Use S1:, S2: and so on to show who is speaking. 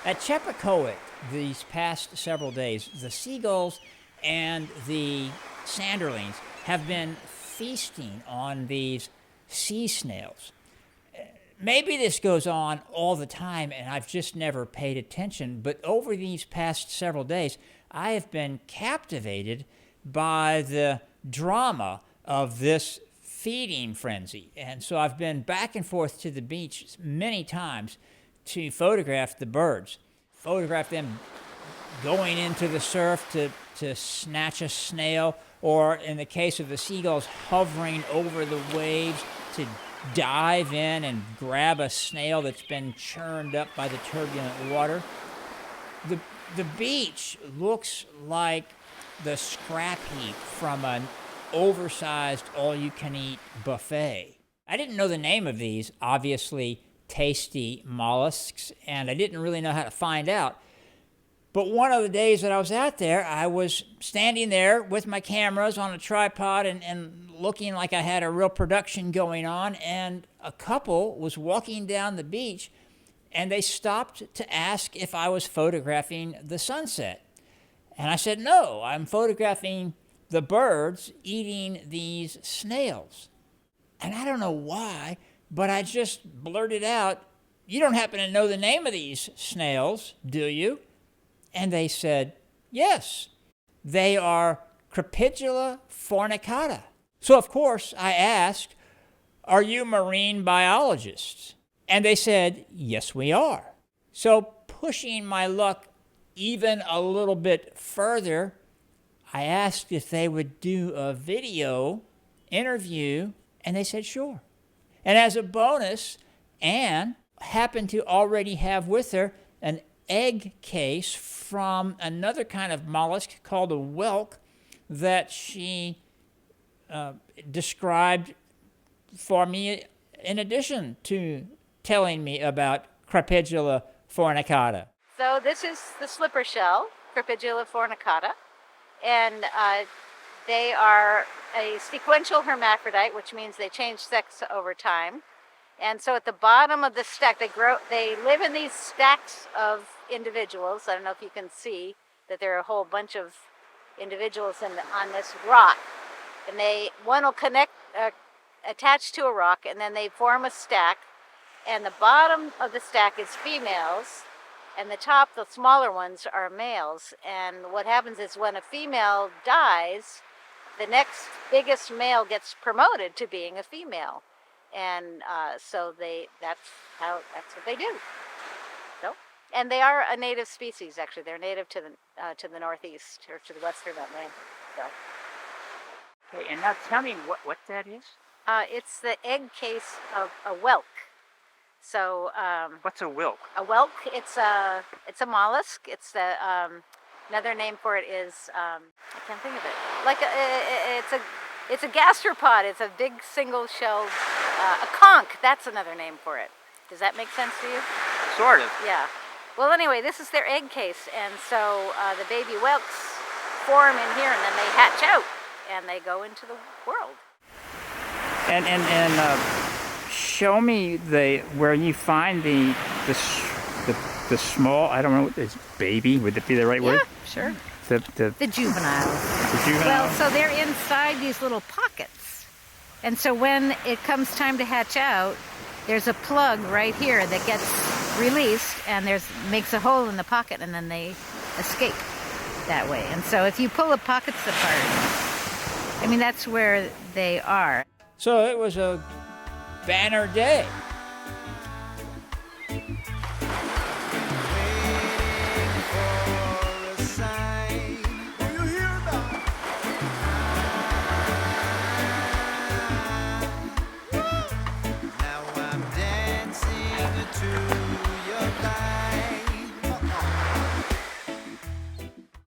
S1: At Chapoquoiut, these past several days, the seagulls and the sanderlings have been feasting on these sea snails. Maybe this goes on all the time and I've just never paid attention, but over these past several days, I have been captivated by the drama of this feeding frenzy. And so I've been back and forth to the beach many times to photograph the birds, photograph them going into the surf to snatch a snail, or in the case of the seagulls, hovering over the waves to dive in and grab a snail that's been churned up by the turbulent water. The beach looks like the scrap heap from an oversized all-you-can-eat buffet. I didn't know the name of these obviously tasty mollusks, and I didn't really know how to find out. But one of the days that I was out there, I was standing there with my cameras on a tripod and looking like I had a real production going on, and a couple was walking down the beach, and they stopped to ask if I was photographing the sunset. And I said, no, I'm photographing the birds eating these snails. And I don't know why, but I just blurted out, you don't happen to know the name of these snails, do you? And they said, yes, they are Crepidula Fornicata. So, of course, I asked, are you marine biologists? And they said, yes, we are. So, pushing my luck even a little bit further, I asked if they would do a video interview, and they said, sure. And as a bonus, Anne happened to already have with her an egg case from another kind of mollusk called a whelk that she described for me in addition to telling me about Crepidula Fornicata.
S2: So this is the slipper shell, Crepidula Fornicata, and they are a sequential hermaphrodite, which means they change sex over time. And so at the bottom of the stack, they live in these stacks of individuals. I don't know if you can see that there are a whole bunch of individuals on this rock. And one will attach to a rock, and then they form a stack. And the bottom of the stack is females, and the top, the smaller ones, are males. And what happens is when a female dies, the next biggest male gets promoted to being a female. And so that's what they do. So, and they are a native species. Actually, they're native to the northeast or to the western Atlantic. So.
S1: Okay, and now tell me what that is.
S2: It's the egg case of a whelk. So.
S1: What's a whelk?
S2: A whelk. It's a mollusk. It's the another name for it is I can't think of it. It's a gastropod. It's a big single-shelled, a conch. That's another name for it. Does that make sense to you?
S1: Sort of.
S2: Yeah. Well, anyway, this is their egg case, and so the baby whelks form in here, and then they hatch out, and they go into the world.
S1: And show me where you find the small. I don't know. Is baby? Would it be the right word?
S2: Yeah, sure.
S1: The
S2: juveniles.
S1: The juveniles.
S2: Well, so they're inside these little pockets. And so when it comes time to hatch out, there's a plug right here that gets released and makes a hole in the pocket, and then they escape that way. And so if you pull the pockets apart, that's where they are.
S1: So it was a banner day.